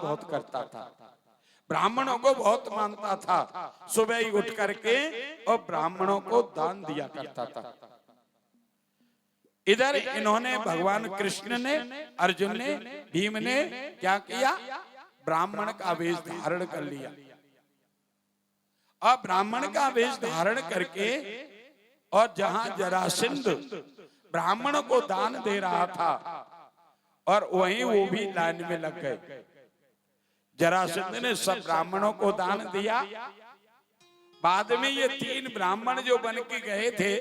बहुत करता था, ब्राह्मणों को बहुत मानता था, सुबह ही उठ करके और ब्राह्मणों को दान दिया करता था। इधर इन्होंने भगवान कृष्ण ने, अर्जुन ने, भीम ने क्या किया, ब्राह्मण का वेश धारण कर लिया। और ब्राह्मण का वेश धारण करके और जहां जरासंध ब्राह्मण को दान दे रहा था और वहीं वो भी लाइन में लग गए। जरासंध ने सब ब्राह्मणों को दान दिया। बाद में ये 3 ब्राह्मण जो बन के गए थे,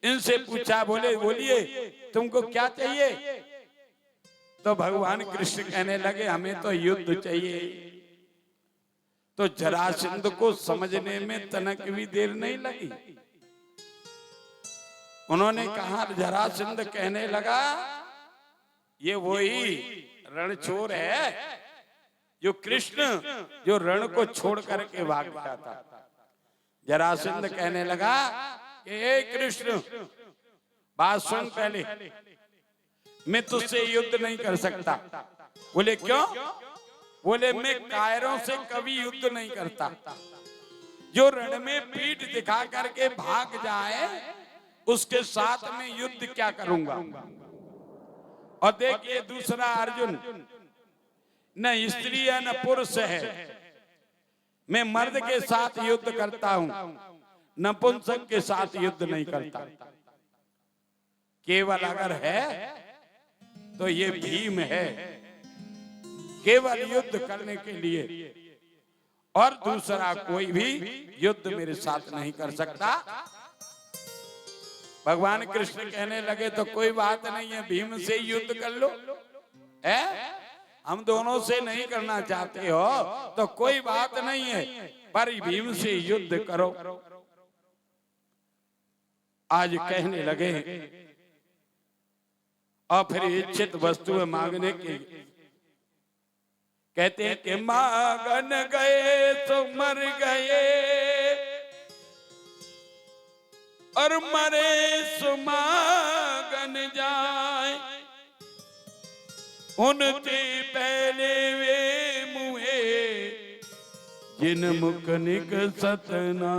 इनसे पूछा, बोलिए तुमको क्या चाहिए? तो भगवान कृष्ण कहने लगे हमें तो युद्ध चाहिए। तो जरासंध को समझने में तनक भी देर नहीं लगी। उन्होंने कहा, जरासंध कहने लगा ये वही रणछोर है जो कृष्ण जो रण को छोड़ करके भाग गया था। जरासंध कहने लगा, ए कृष्ण बात सुन, पहले मैं तुझसे युद्ध नहीं कर सकता। बोले क्यों? बोले मैं कायरों से कभी युद्ध नहीं करता। जो रण में पीठ दिखा करके भाग जाए उसके साथ में युद्ध क्या करूंगा। और देखिए दूसरा अर्जुन न स्त्री है न पुरुष है, मैं मर्द के साथ युद्ध करता हूं, नपुंसक के साथ युद्ध नहीं करता। केवल अगर है तो ये भीम है, केवल युद्ध करने के लिए, और दूसरा कोई भी युद्ध मेरे साथ नहीं कर सकता। भगवान कृष्ण कहने लगे तो कोई बात नहीं है, भीम से युद्ध कर लो। हम दोनों से नहीं करना चाहते हो तो कोई बात नहीं है, पर भीम से युद्ध करो। आज कहने लगे और फिर इच्छित वस्तु मांगने के कहते हैं कि मांगन गए तो मर गए और मरे सुमागन जाए, उनते पहले वे मुहे जिन मुख निकसत ना।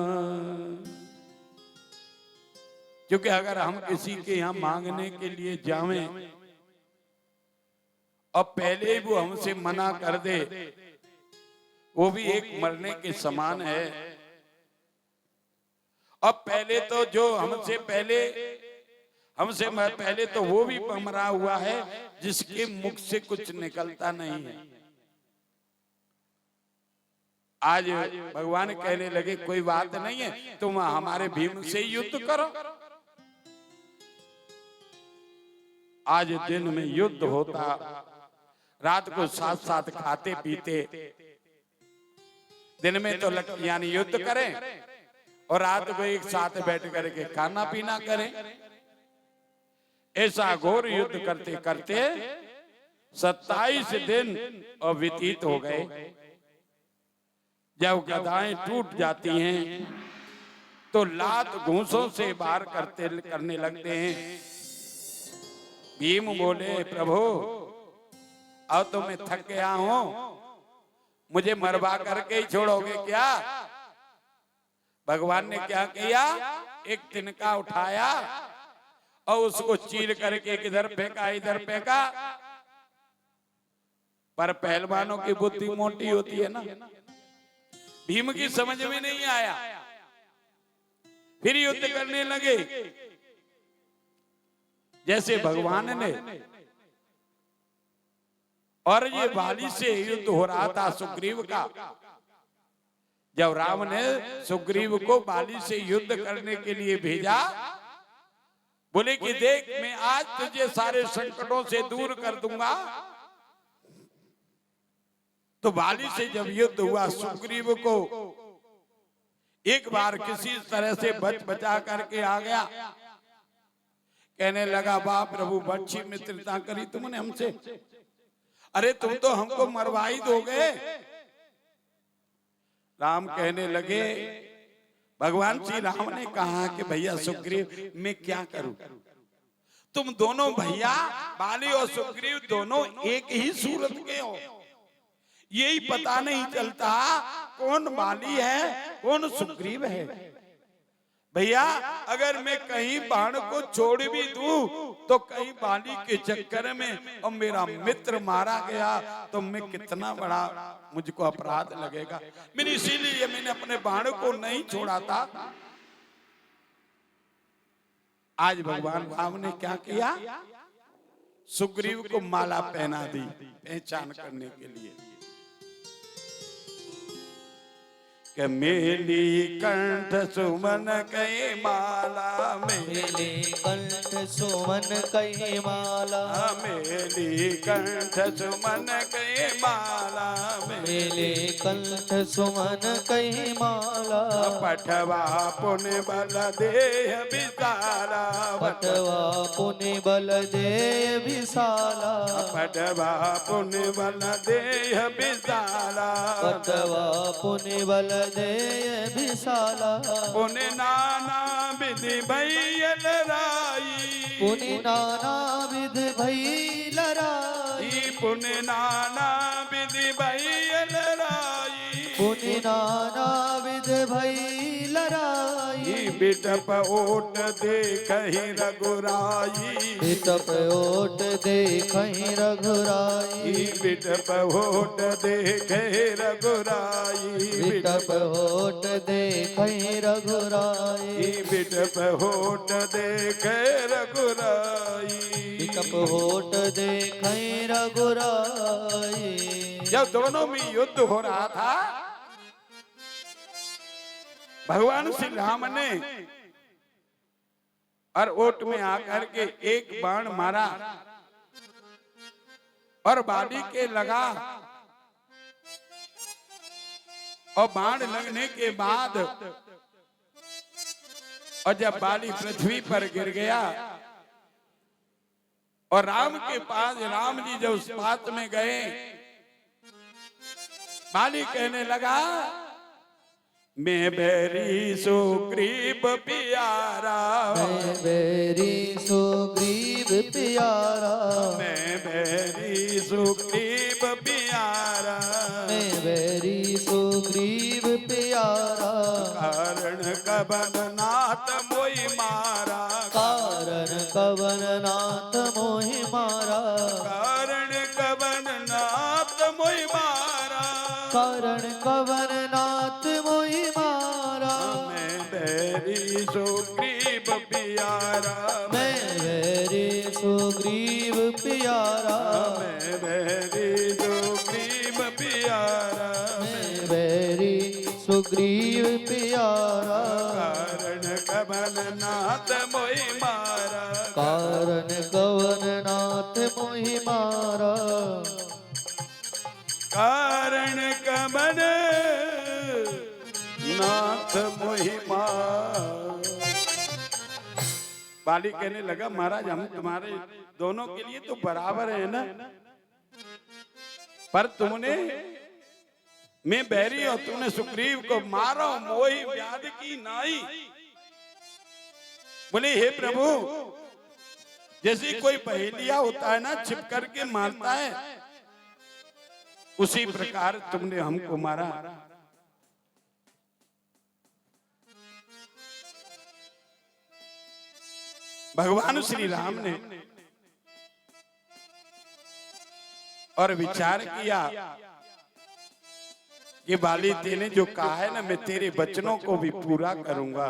क्योंकि अगर हम किसी के यहाँ मांगने के लिए जावें और पहले वो हमसे मना कर दे, वो भी एक मरने के समान है। अब पहले तो जो हमसे पहले तो वो भी मरा हुआ है जिसके मुख से कुछ निकलता नहीं है। आज भगवान कहने लगे कोई बात नहीं है, तुम हमारे भीम से युद्ध करो। आज दिन में युद्ध होता, रात को साथ साथ खाते पीते, दिन में तो यानी युद्ध करें और रात को एक साथ बैठ करके खाना पीना करें। ऐसा घोर युद्ध करते करते 27 दिन और व्यतीत हो गए। जब गदाएं टूट जाती हैं तो लात घूंसों से वार करने लगते हैं। भीम बोले, प्रभु अब तो मैं थक गया हूं, मुझे मरवा करके ही छोड़ोगे क्या? भगवान ने क्या किया, एक तिनका उठाया और उसको चीर करके इधर फेंका इधर फेंका। पर पहलवानों की बुद्धि मोटी होती है ना, भीम की समझ में नहीं आया। फिर युद्ध करने लगे। जैसे भगवान ने, और ये बाली से युद्ध हो रहा था सुग्रीव का। जब राम ने सुग्रीव को बाली से युद्ध करने के लिए भेजा, बोले कि देख मैं आज तुझे सारे संकटों से दूर कर दूंगा। तो बाली से जब युद्ध हुआ, सुग्रीव को एक बार किसी तरह से बचा करके आ गया। कहने लगा, वाह प्रभु, अच्छी मित्रता करी तुमने हमसे, अरे तुम तो हमको मरवा ही दोगे। राम कहने लगे, भगवान श्री राम ने कहा कि भैया सुग्रीव मैं क्या करूं, तुम दोनों भैया बाली और सुग्रीव दोनों एक ही सूरत के हो, यही पता नहीं चलता कौन बाली है कौन सुग्रीव है। भैया अगर मैं कहीं बाण को छोड़ भी दूं तो कहीं बाली के चक्कर में और मेरा मित्र मारा गया तो मैं कितना बड़ा मुझको अपराध लगेगा। मैंने इसीलिए मैंने अपने बाण को नहीं छोड़ा था। आज भगवान राम ने क्या किया, सुग्रीव को माला पहना दी पहचान करने के लिए कि मेली कंठ सुमन कई माला, मेली कंठ सुमन कई माला, मेली कंठ सुमन कई माला, मेली कंठ सुमन कई माला। पठवा पुण्य बल देह विशाला, पठवा पुण्य बल देह विशाला, पठवा पुण्य बल देह विशाला, पठवा पुण्य बल देह विशाला। पुण्य नाना विधि भैयल राई, पुण्य नाना विध भई लराई, पुण्य नाना विधि भैयल राई, पुण्य नाना विध भई लराई। बिटप ओट देखहि रघुराई, बिटप ओट देखहि रघुराई, बिटप ओट देखहि रघुराई, बिटप ओट देखहि रघुराई, बिटप ओट देखे रघुराई, बिटप ओट देखहि रघुराई। जब दोनों में युद्ध हो रहा था भगवान श्री राम ने और ओट में आकर के एक बाण मारा और बाली के लगा और बाण लगने के बाद और जब बाली पृथ्वी पर गिर गया और राम के पास राम जी जब उस पात में गए, बाली कहने लगा मैं बैरी सुग्रीव प्यारा, मैं बैरी सुग्रीव प्यारा, मैं बैरी सुग्रीव प्यारा, मैं बैरी सुग्रीव प्यारा। कारण कबन नाथ मोहि मारा, कारण कवन नाथ मोहि मारा, कारण कबन नाथ मोहि मारा, कारण कवन नाथ मोहि मारा। मैं बैरी सुग्रीव प्यारा, मैं बैरी सुग्रीव प्यारा, मैं बैरी सुग्रीव प्यारा, मैं बैरी सुग्रीव प्यारा। कारण कबन नाथ मोहि मारा, कारण कवन नाथ मोहि मारा, कारण कबन नाथ मोहि मारा। बाली कहने लगा महाराज हम तुम्हारे दोनों के लिए तो बराबर है ना, पर तुमने मैं बैरी और तुमने सुग्रीव को मारो मोहि व्याध की नाई। बोले हे प्रभु जैसे कोई पहेलिया होता है ना छिप करके मारता है उसी प्रकार तुमने हमको मारा। भगवान श्री राम ने और विचार किया कि बाली तेने जो कहा है ना मैं तेरे वचनों को भी पूरा करूंगा।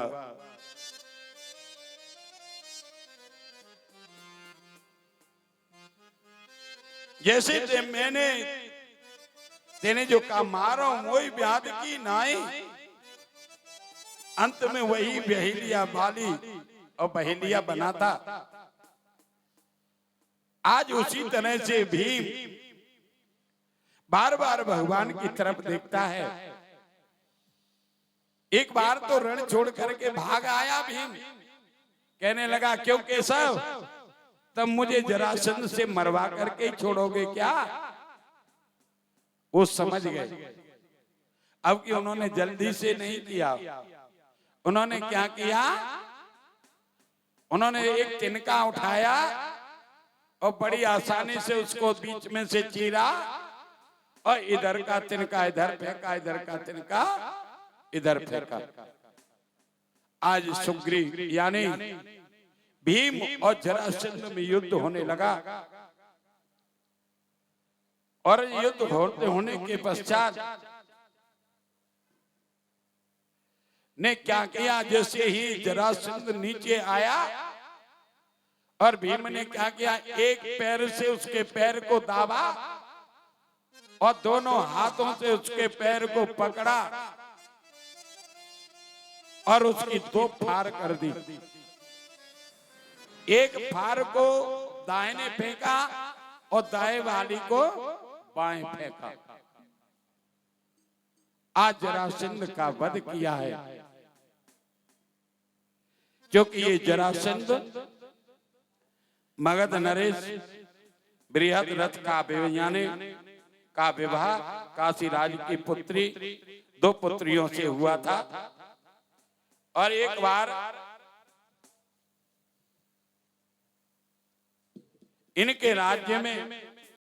जैसे तेने जो कहा मारो वही व्याध की नाई, अंत में वही बहेलिया बाली और बहेलिया बना था। आज उसी तरह से भीम बार बार भगवान की तरफ देखता है। एक बार तो रण छोड़ करके भाग आया भीम, कहने लगा क्यों केशव तब मुझे जरासंध से मरवा करके छोड़ोगे क्या? वो समझ गए अब कि उन्होंने जल्दी से नहीं किया। उन्होंने क्या किया, उन्होंने एक तिनका उठाया और बड़ी आसानी से उसको बीच में से चीरा और इधर का तिनका इधर फेंका, इधर का तिनका इधर फेंका। आज सुग्रीव यानी भीम और जरासंध में युद्ध होने लगा। और युद्ध होने के पश्चात ने क्या किया, जैसे ही जरासंध नीचे आया और भीम ने क्या किया, एक पैर से उसके पैर को दाबा और दोनों हाथों से उसके पैर को पकड़ा और उसकी दो फाड़ कर दी। एक फाड़ को दाहिने फेंका और दाएं वाली को बाएं फेंका। आज जरासंध का वध किया है, क्योंकि ये जरासंध मगध नरेश बृहद रथ का विवाह काशीराज की पुत्री दो पुत्रियों से हुआ था। और एक बार इनके राज्य में